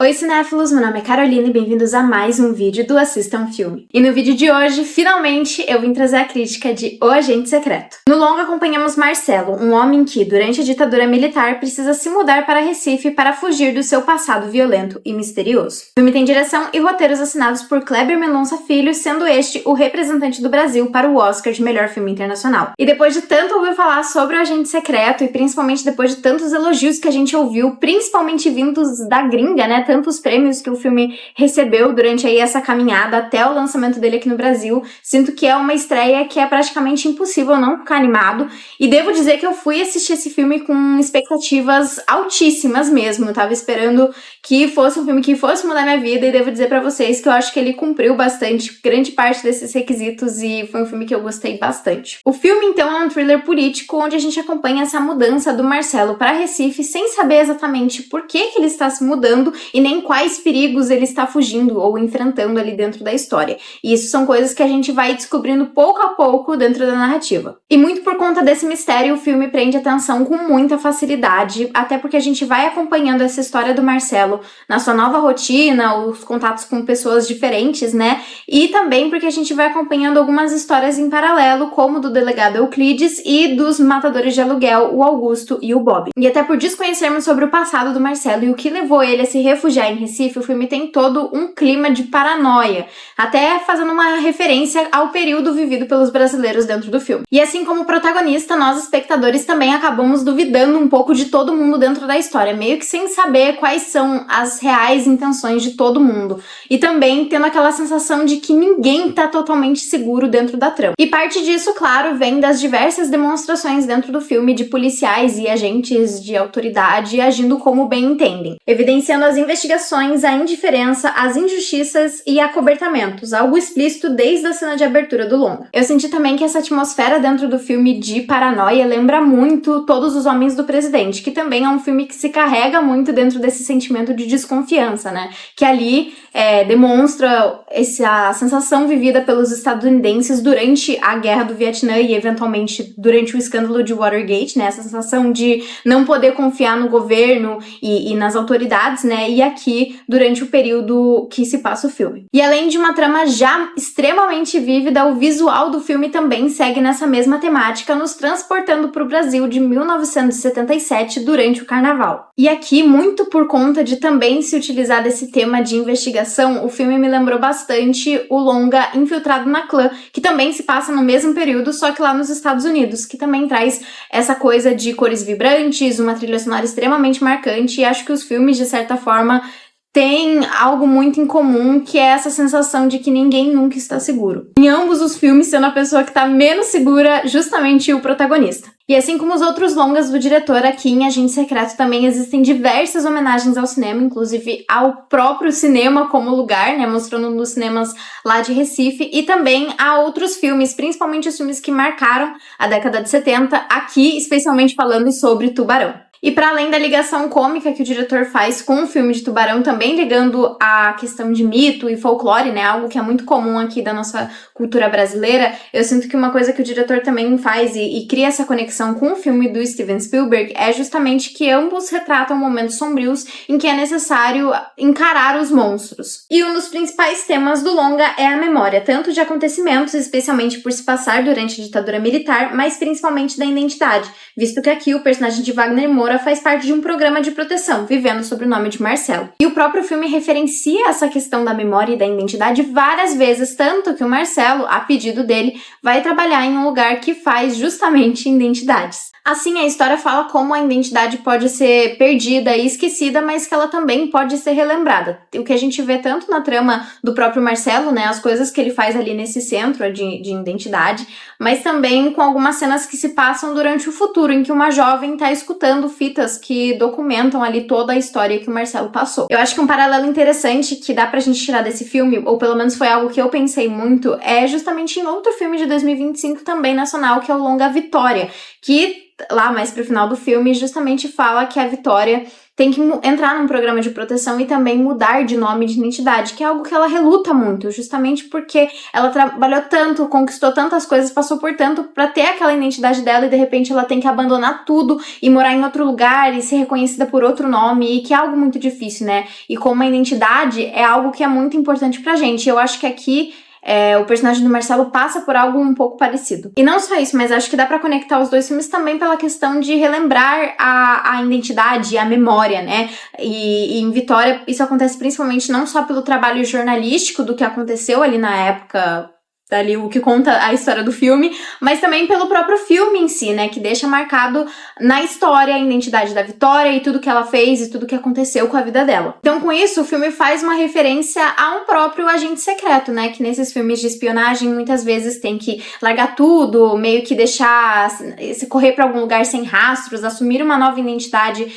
Oi cinéfilos, meu nome é Carolina e bem-vindos a mais um vídeo do Assista um Filme. E no vídeo de hoje, finalmente, eu vim trazer a crítica de O Agente Secreto. No longa acompanhamos Marcelo, um homem que, durante a ditadura militar, precisa se mudar para Recife para fugir do seu passado violento e misterioso. O filme tem direção e roteiros assinados por Kleber Mendonça Filho, sendo este o representante do Brasil para o Oscar de Melhor Filme Internacional. E depois de tanto ouvir falar sobre O Agente Secreto, e principalmente depois de tantos elogios que a gente ouviu, principalmente vindos da gringa, né? Tantos prêmios que o filme recebeu durante aí essa caminhada até o lançamento dele aqui no Brasil, sinto que é uma estreia que é praticamente impossível não ficar animado, e devo dizer que eu fui assistir esse filme com expectativas altíssimas mesmo, eu tava esperando que fosse um filme que fosse mudar minha vida, e devo dizer pra vocês que eu acho que ele cumpriu bastante, grande parte desses requisitos, e foi um filme que eu gostei bastante. O filme, então, é um thriller político, onde a gente acompanha essa mudança do Marcelo para Recife, sem saber exatamente por que ele está se mudando, e nem quais perigos ele está fugindo ou enfrentando ali dentro da história. E isso são coisas que a gente vai descobrindo pouco a pouco dentro da narrativa. E muito por conta desse mistério, o filme prende atenção com muita facilidade, até porque a gente vai acompanhando essa história do Marcelo na sua nova rotina, os contatos com pessoas diferentes, né? E também porque a gente vai acompanhando algumas histórias em paralelo, como do delegado Euclides e dos matadores de aluguel, o Augusto e o Bob. E até por desconhecermos sobre o passado do Marcelo e o que levou ele a se refugiar em Recife, o filme tem todo um clima de paranoia, até fazendo uma referência ao período vivido pelos brasileiros dentro do filme. E assim como o protagonista, nós espectadores também acabamos duvidando um pouco de todo mundo dentro da história, meio que sem saber quais são as reais intenções de todo mundo, e também tendo aquela sensação de que ninguém tá totalmente seguro dentro da trama. E parte disso, claro, vem das diversas demonstrações dentro do filme de policiais e agentes de autoridade agindo como bem entendem, evidenciando as investigações, a indiferença, as injustiças e acobertamentos, algo explícito desde a cena de abertura do longa. Eu senti também que essa atmosfera dentro do filme de paranoia lembra muito Todos os Homens do Presidente, que também é um filme que se carrega muito dentro desse sentimento de desconfiança, né? Que ali demonstra essa sensação vivida pelos estadunidenses durante a Guerra do Vietnã e eventualmente durante o escândalo de Watergate, né? Essa sensação de não poder confiar no governo e nas autoridades, né? E aqui durante o período que se passa o filme. E além de uma trama já extremamente vívida, o visual do filme também segue nessa mesma temática, nos transportando para o Brasil de 1977 durante o Carnaval. E aqui, muito por conta de também se utilizar desse tema de investigação, o filme me lembrou bastante o longa Infiltrado na Clã, que também se passa no mesmo período, só que lá nos Estados Unidos, que também traz essa coisa de cores vibrantes, uma trilha sonora extremamente marcante, e acho que os filmes, de certa forma, tem algo muito em comum, que é essa sensação de que ninguém nunca está seguro. Em ambos os filmes, sendo a pessoa que está menos segura justamente o protagonista. E assim como os outros longas do diretor, aqui em Agente Secreto também existem diversas homenagens ao cinema, inclusive ao próprio cinema como lugar, né, mostrando nos cinemas lá de Recife, e também a outros filmes, principalmente os filmes que marcaram a década de 70, aqui especialmente falando sobre Tubarão. E para além da ligação cômica que o diretor faz com o filme de Tubarão, também ligando a questão de mito e folclore, né, algo que é muito comum aqui da nossa cultura brasileira, eu sinto que uma coisa que o diretor também faz e cria essa conexão com o filme do Steven Spielberg é justamente que ambos retratam momentos sombrios em que é necessário encarar os monstros. E um dos principais temas do longa é a memória, tanto de acontecimentos, especialmente por se passar durante a ditadura militar, mas principalmente da identidade, visto que aqui o personagem de Wagner Moura faz parte de um programa de proteção, vivendo sob o nome de Marcelo. E o próprio filme referencia essa questão da memória e da identidade várias vezes, tanto que o Marcelo, a pedido dele, vai trabalhar em um lugar que faz justamente identidades. Assim, a história fala como a identidade pode ser perdida e esquecida, mas que ela também pode ser relembrada. O que a gente vê tanto na trama do próprio Marcelo, né, as coisas que ele faz ali nesse centro de identidade, mas também com algumas cenas que se passam durante o futuro, em que uma jovem está escutando fitas que documentam ali toda a história que o Marcelo passou. Eu acho que um paralelo interessante que dá pra gente tirar desse filme, ou pelo menos foi algo que eu pensei muito, é justamente em outro filme de 2025 também nacional, que é o longa Vitória, que lá mais pro final do filme, justamente fala que a Vitória tem que entrar num programa de proteção e também mudar de nome e de identidade, que é algo que ela reluta muito, justamente porque ela trabalhou tanto, conquistou tantas coisas, passou por tanto pra ter aquela identidade dela e de repente ela tem que abandonar tudo e morar em outro lugar e ser reconhecida por outro nome, e que é algo muito difícil, né? E como a identidade é algo que é muito importante pra gente. Eu acho que aqui o personagem do Marcelo passa por algo um pouco parecido. E não só isso, mas acho que dá pra conectar os dois filmes também pela questão de relembrar a identidade, a memória, né? E em Vitória isso acontece principalmente não só pelo trabalho jornalístico do que aconteceu ali na época, dali o que conta a história do filme, mas também pelo próprio filme em si, né, que deixa marcado na história a identidade da Vitória e tudo que ela fez e tudo que aconteceu com a vida dela. Então, com isso, o filme faz uma referência a um próprio agente secreto, né, que nesses filmes de espionagem muitas vezes tem que largar tudo, meio que deixar, se correr pra algum lugar sem rastros, assumir uma nova identidade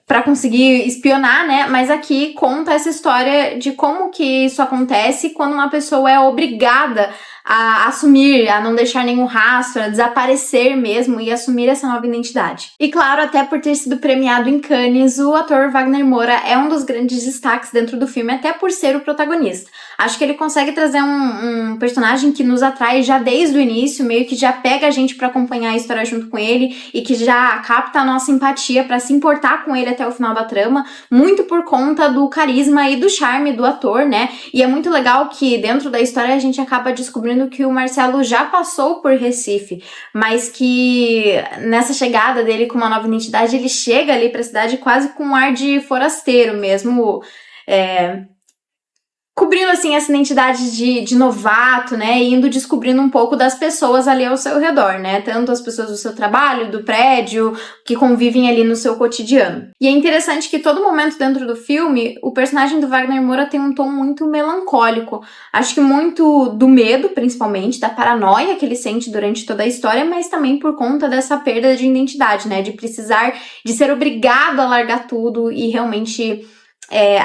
pra conseguir espionar, né, mas aqui conta essa história de como que isso acontece quando uma pessoa é obrigada a assumir, a não deixar nenhum rastro, a desaparecer mesmo e assumir essa nova identidade. E claro, até por ter sido premiado em Cannes, o ator Wagner Moura é um dos grandes destaques dentro do filme, até por ser o protagonista. Acho que ele consegue trazer um personagem que nos atrai já desde o início, meio que já pega a gente pra acompanhar a história junto com ele e que já capta a nossa empatia pra se importar com ele até o final da trama, muito por conta do carisma e do charme do ator, né? E é muito legal que dentro da história a gente acaba descobrindo que o Marcelo já passou por Recife, mas que nessa chegada dele com uma nova identidade, ele chega ali pra cidade quase com um ar de forasteiro mesmo, cobrindo, assim, essa identidade de novato, né, e indo descobrindo um pouco das pessoas ali ao seu redor, né, tanto as pessoas do seu trabalho, do prédio, que convivem ali no seu cotidiano. E é interessante que todo momento dentro do filme, o personagem do Wagner Moura tem um tom muito melancólico. Acho que muito do medo, principalmente, da paranoia que ele sente durante toda a história, mas também por conta dessa perda de identidade, né, de precisar, de ser obrigado a largar tudo e realmente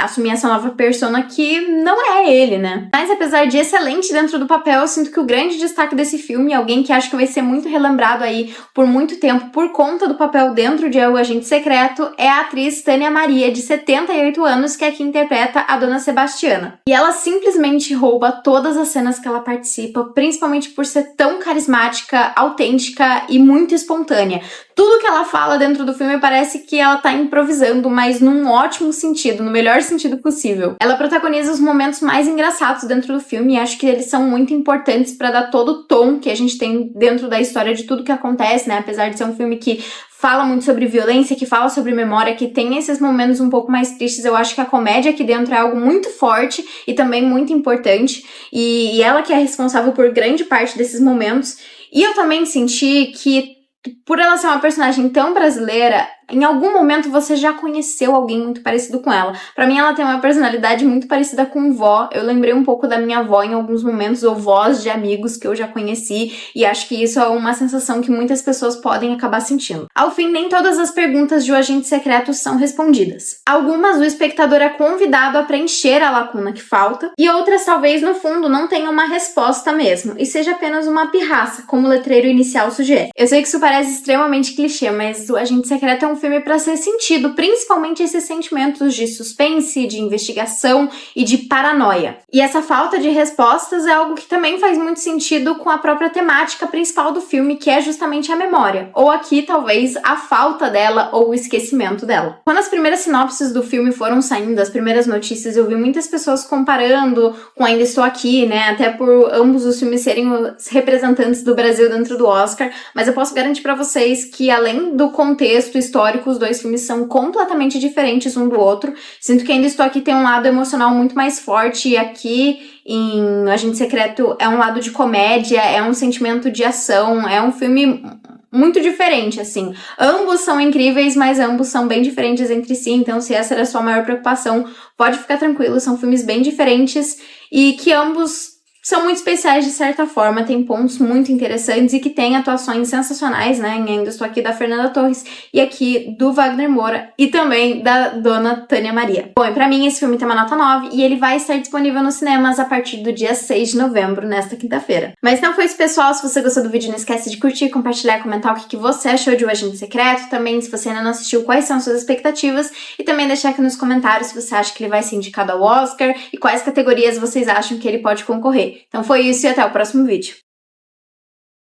assumir essa nova persona que não é ele, né? Mas apesar de excelente dentro do papel, eu sinto que o grande destaque desse filme, alguém que acho que vai ser muito relembrado aí por muito tempo por conta do papel dentro de O Agente Secreto, é a atriz Tânia Maria, de 78 anos, que é quem interpreta a Dona Sebastiana. E ela simplesmente rouba todas as cenas que ela participa, principalmente por ser tão carismática, autêntica e muito espontânea. Tudo que ela fala dentro do filme parece que ela tá improvisando, mas num ótimo sentido, no melhor sentido possível. Ela protagoniza os momentos mais engraçados dentro do filme e acho que eles são muito importantes pra dar todo o tom que a gente tem dentro da história de tudo que acontece, né? Apesar de ser um filme que fala muito sobre violência, que fala sobre memória, que tem esses momentos um pouco mais tristes, eu acho que a comédia aqui dentro é algo muito forte e também muito importante, e ela que é responsável por grande parte desses momentos. E eu também senti que, por ela ser uma personagem tão brasileira, em algum momento você já conheceu alguém muito parecido com ela. Pra mim, ela tem uma personalidade muito parecida com vó. Eu lembrei um pouco da minha avó em alguns momentos, ou vós de amigos que eu já conheci, e acho que isso é uma sensação que muitas pessoas podem acabar sentindo. Ao fim, nem todas as perguntas de O Agente Secreto são respondidas. Algumas, o espectador é convidado a preencher a lacuna que falta, e outras, talvez, no fundo, não tenham uma resposta mesmo, e seja apenas uma pirraça, como o letreiro inicial sugere. Eu sei que isso parece extremamente clichê, mas O Agente Secreto é um filme para ser sentido, principalmente esses sentimentos de suspense, de investigação e de paranoia. E essa falta de respostas é algo que também faz muito sentido com a própria temática principal do filme, que é justamente a memória, ou aqui talvez a falta dela ou o esquecimento dela. Quando as primeiras sinopses do filme foram saindo, as primeiras notícias, eu vi muitas pessoas comparando com Ainda Estou Aqui, né, até por ambos os filmes serem os representantes do Brasil dentro do Oscar, mas eu posso garantir para vocês que, além do contexto histórico, os dois filmes são completamente diferentes um do outro. Sinto que Ainda Estou Aqui tem um lado emocional muito mais forte, e aqui em Agente Secreto é um lado de comédia, é um sentimento de ação, é um filme muito diferente, assim. Ambos são incríveis, mas ambos são bem diferentes entre si, então se essa era a sua maior preocupação, pode ficar tranquilo, são filmes bem diferentes e que ambos são muito especiais de certa forma, tem pontos muito interessantes e que tem atuações sensacionais, né? Ainda estou aqui da Fernanda Torres e aqui do Wagner Moura e também da dona Tânia Maria. Bom, e pra mim esse filme tem uma nota 9 e ele vai estar disponível nos cinemas a partir do dia 6 de novembro, nesta quinta-feira. Mas não foi isso, pessoal. Se você gostou do vídeo, não esquece de curtir, compartilhar, comentar o que você achou de O Agente Secreto. Também, se você ainda não assistiu, quais são suas expectativas. E também deixar aqui nos comentários se você acha que ele vai ser indicado ao Oscar e quais categorias vocês acham que ele pode concorrer. Então foi isso e até o próximo vídeo.